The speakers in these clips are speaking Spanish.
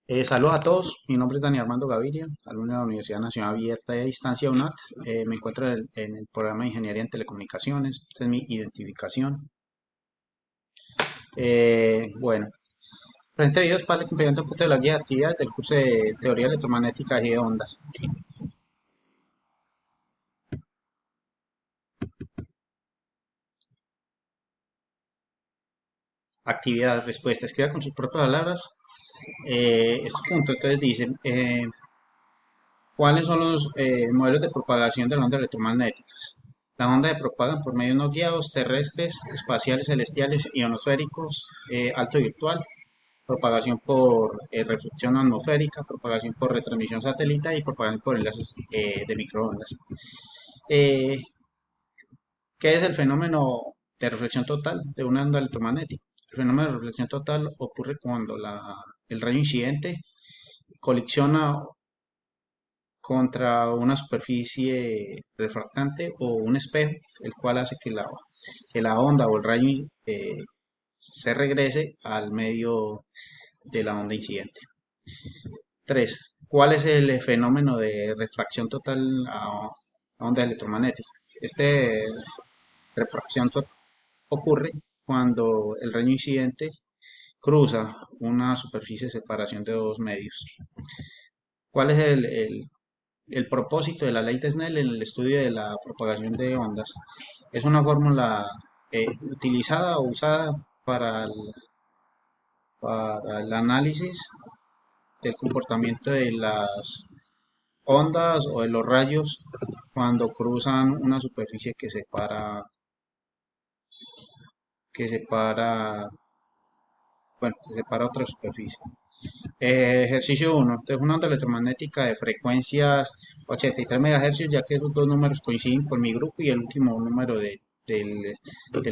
Saludos a todos, mi nombre es Dani Armando Gaviria, alumno de la Universidad Nacional Abierta de Distancia UNAT. Me encuentro en el programa de Ingeniería en Telecomunicaciones, esta es mi identificación. Bueno, presente video es para el cumplimiento de un punto de la guía de actividades del curso de Teoría Electromagnética y de Ondas. Actividad, respuesta, escriba con sus propias palabras estos puntos. Entonces dicen, ¿cuáles son los modelos de propagación de las ondas electromagnéticas? Las ondas se propagan por medios no guiados, terrestres, espaciales, celestiales, ionosféricos, alto virtual, propagación por reflexión atmosférica, propagación por retransmisión satelital y propagación por enlaces de microondas. Eh, ¿Qué es el fenómeno de reflexión total de una onda electromagnética? El fenómeno de reflexión total ocurre cuando el rayo incidente colisiona contra una superficie refractante o un espejo, el cual hace que la onda o el rayo se regrese al medio de la onda incidente. 3. ¿Cuál es el fenómeno de refracción total a onda electromagnética? Este refracción ocurre cuando el rayo incidente cruza una superficie de separación de dos medios. ¿Cuál es el propósito de la ley de Snell en el estudio de la propagación de ondas? Es una fórmula utilizada o usada para para el análisis del comportamiento de las ondas o de los rayos cuando cruzan una superficie que separa, bueno, que separa otra superficie. Ejercicio 1. Entonces, una onda electromagnética de frecuencias 83 MHz, ya que esos dos números coinciden con mi grupo y el último número del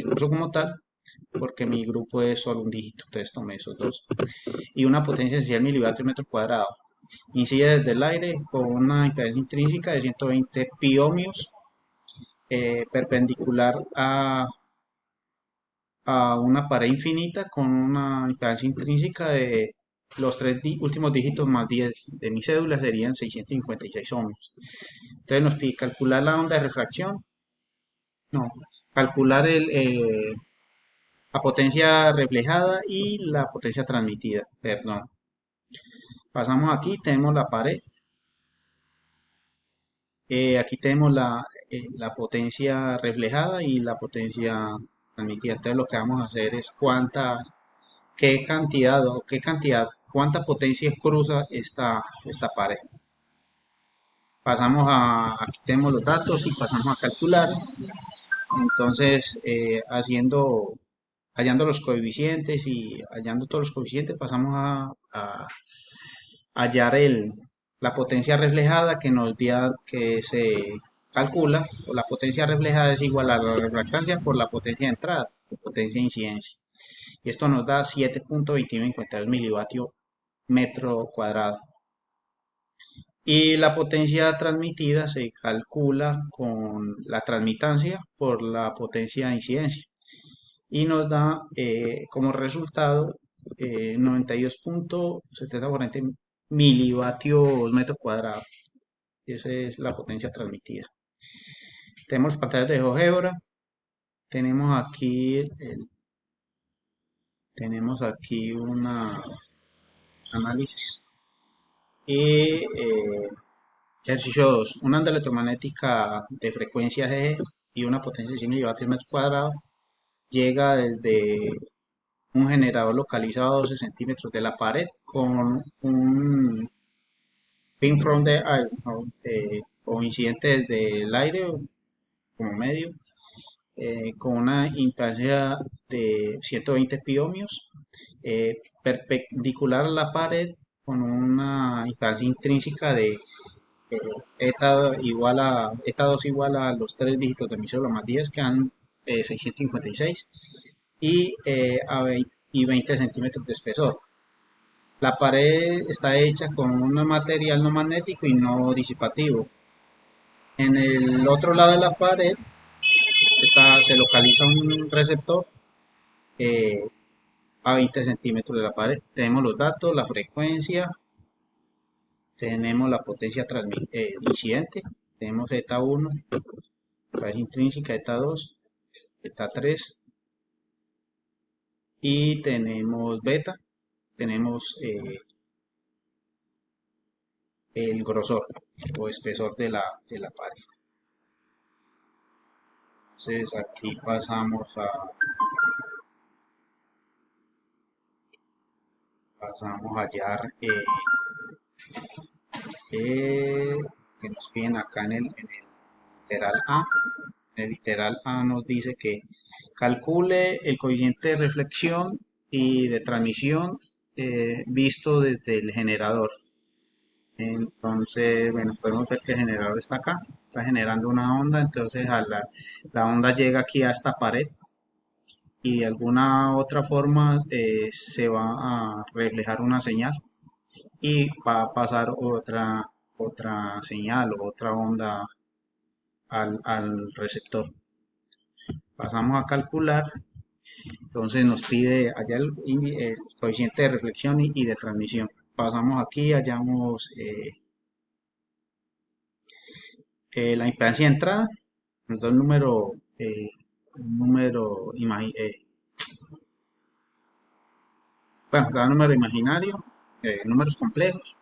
curso como tal, porque mi grupo es solo un dígito, entonces tomé esos dos. Y una potencia esencial milivatio metro cuadrado. Incide desde el aire con una impedancia intrínseca de 120 piohmios, perpendicular a una pared infinita con una impedancia intrínseca de los tres últimos dígitos más 10 de mi cédula serían 656 ohmios. Entonces nos pide calcular la onda de refracción, no, calcular la potencia reflejada y la potencia transmitida, perdón. Pasamos aquí, tenemos la pared, aquí tenemos la potencia reflejada y la potencia transmitida. Entonces lo que vamos a hacer es cuánta potencia cruza esta pared. Aquí tenemos los datos y pasamos a calcular. Entonces, hallando los coeficientes y hallando todos los coeficientes, pasamos a hallar la potencia reflejada que se calcula, o la potencia reflejada es igual a la refractancia por la potencia de entrada, o potencia de incidencia. Y esto nos da 7.2152 milivatios metro cuadrado. Y la potencia transmitida se calcula con la transmitancia por la potencia de incidencia. Y nos da como resultado 92.7040 milivatios metro cuadrado. Esa es la potencia transmitida. Tenemos pantallas de GeoGebra. Tenemos aquí un análisis. Y ejercicio 2. Una onda electromagnética de frecuencia G y una potencia de 100 milivatios metro cuadrado llega desde un generador localizado a 12 centímetros de la pared con un pin from the air o incidente desde el aire como medio con una impedancia de 120 piohmios perpendicular a la pared con una impedancia intrínseca de eta 2 igual a los tres dígitos de mi célula más 10 que dan 656 y 20 centímetros de espesor. La pared está hecha con un material no magnético y no disipativo. En el otro lado de la pared se localiza un receptor eh, a 20 centímetros de la pared. Tenemos los datos, la frecuencia tenemos la potencia incidente, tenemos Z1, raíz intrínseca, Z2, Z3 y tenemos beta, tenemos el grosor o espesor de la pared. Entonces aquí pasamos a hallar que nos piden acá en el literal A. En el literal A nos dice que calcule el coeficiente de reflexión y de transmisión visto desde el generador. Entonces, bueno, podemos ver que el generador está acá, está generando una onda, entonces la onda llega aquí a esta pared y de alguna otra forma se va a reflejar una señal y va a pasar otra señal o otra onda al receptor. Pasamos a calcular, entonces nos pide allá el coeficiente de reflexión y de transmisión. Pasamos aquí, hallamos la impedancia de entrada, nos da un número, bueno, da un número imaginario, números complejos.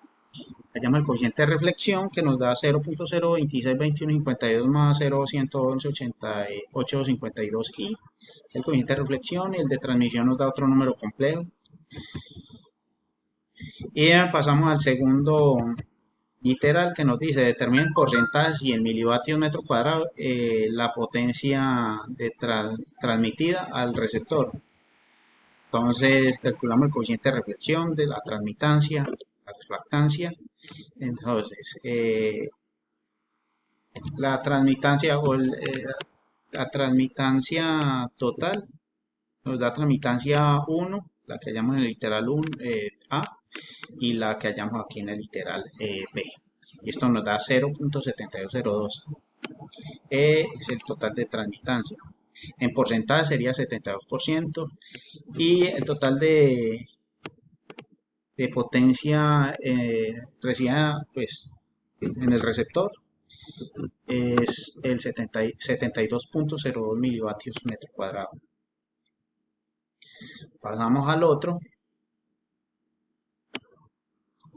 Hallamos el coeficiente de reflexión que nos da 0.0262152 más 0.111.8852 y el coeficiente de reflexión y el de transmisión nos da otro número complejo. Y pasamos al segundo literal que nos dice determina en porcentajes y en milivatios metro cuadrado la potencia transmitida al receptor. Entonces calculamos el coeficiente de reflexión de la transmitancia, la refractancia. Entonces la transmitancia la transmitancia total nos da transmitancia 1, la que hallamos en el literal 1, A, y la que hallamos aquí en el literal B. Y esto nos da 0.7202. Es el total de transmitancia. En porcentaje sería 72% y el total de potencia recibida pues, en el receptor es el 72.02 milivatios metro cuadrado. Pasamos al otro.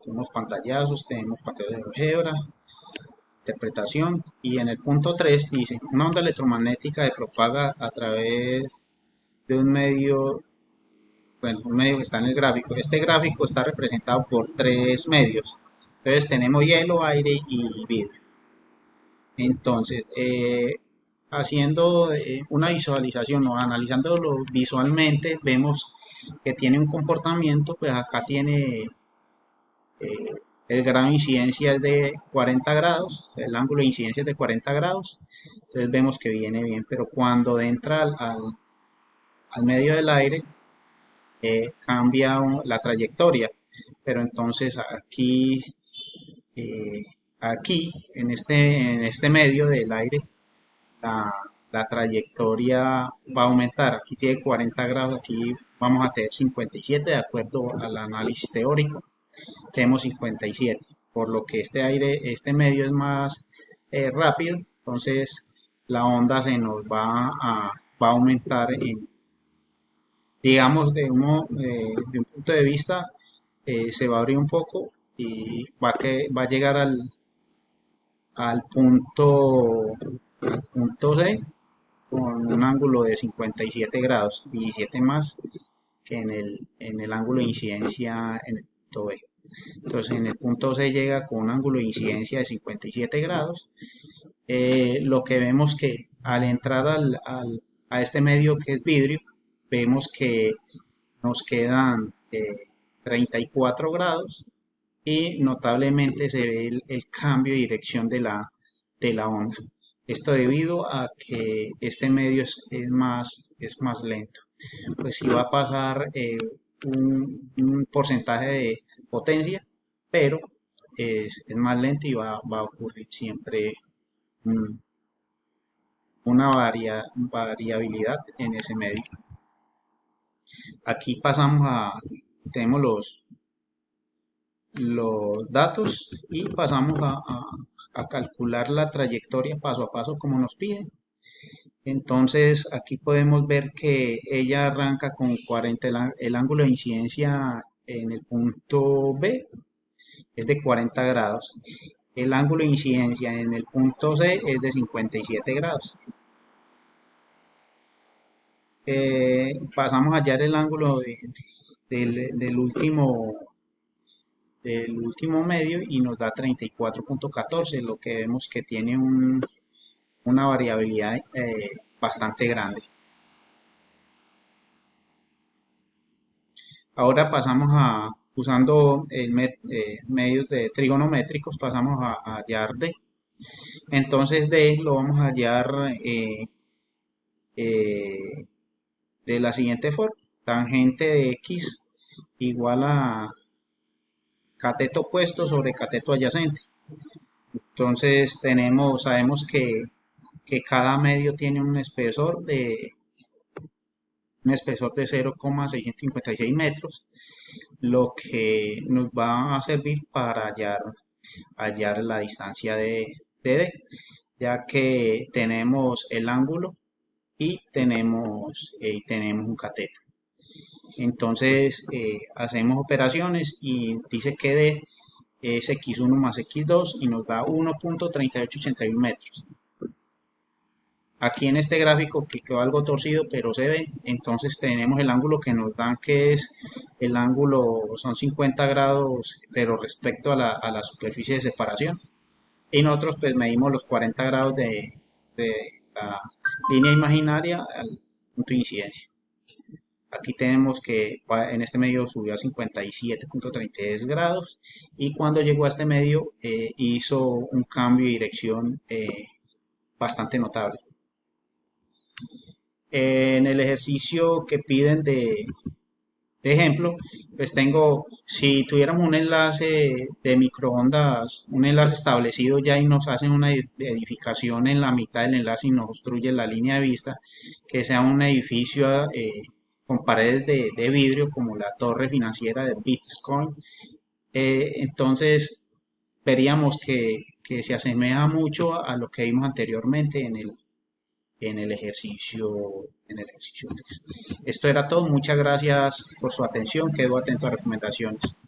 Tenemos pantallazos, tenemos pantallazos de álgebra, interpretación y en el punto 3 dice una onda electromagnética se propaga a través de un medio, bueno, un medio que está en el gráfico. Este gráfico está representado por tres medios. Entonces tenemos hielo, aire y vidrio. Entonces, haciendo una visualización o analizándolo visualmente, vemos que tiene un comportamiento, pues acá tiene el grado de incidencia es de 40 grados, o sea, el ángulo de incidencia es de 40 grados, entonces vemos que viene bien, pero cuando entra al medio del aire, cambia la trayectoria, pero entonces eh, aquí en este medio del aire, la, la trayectoria va a aumentar. Aquí tiene 40 grados, aquí vamos a tener 57 de acuerdo al análisis teórico. Tenemos 57, por lo que este medio es más rápido, entonces la onda se nos va a aumentar digamos, de un punto de vista, se va a abrir un poco y va a llegar al punto C con un ángulo de 57 grados, 17 más que en el ángulo de incidencia en el punto B. Entonces en el punto C llega con un ángulo de incidencia de 57 grados. Lo que vemos que al entrar a este medio que es vidrio, vemos que nos quedan 34 grados y notablemente se ve el cambio de dirección de la onda. Esto debido a que este medio es más lento. Pues sí va a pasar un porcentaje de potencia, pero es más lento y va a ocurrir siempre mm, una variabilidad en ese medio. Aquí tenemos los datos y pasamos a calcular la trayectoria paso a paso como nos piden. Entonces aquí podemos ver que ella arranca con 40, el ángulo de incidencia en el punto B es de 40 grados. El ángulo de incidencia en el punto C es de 57 grados. Pasamos a hallar el ángulo del último medio y nos da 34,14, lo que vemos que tiene una variabilidad bastante grande. Ahora pasamos usando medios de trigonométricos, pasamos a hallar D. Entonces D lo vamos a hallar eh, de la siguiente forma. Tangente de X igual a cateto opuesto sobre cateto adyacente. Entonces sabemos que cada medio tiene un espesor de 0,656 metros, lo que nos va a servir para hallar la distancia de D, ya que tenemos el ángulo y tenemos un cateto. Entonces hacemos operaciones y dice que D es x1 más x2 y nos da 1,3881 metros. Aquí en este gráfico que quedó algo torcido, pero se ve, entonces tenemos el ángulo que nos dan, que es el ángulo, son 50 grados, pero respecto a la superficie de separación. Y nosotros pues medimos los 40 grados de la línea imaginaria al punto de incidencia. Aquí tenemos que en este medio subió a 57,33 grados y cuando llegó a este medio hizo un cambio de dirección bastante notable. En el ejercicio que piden de ejemplo, pues si tuviéramos un enlace de microondas, un enlace establecido ya y nos hacen una edificación en la mitad del enlace y nos obstruye la línea de vista, que sea un edificio con paredes de vidrio como la torre financiera de Bitcoin, entonces veríamos que se asemeja mucho a lo que vimos anteriormente en el ejercicio 3. Esto era todo. Muchas gracias por su atención. Quedo atento a recomendaciones.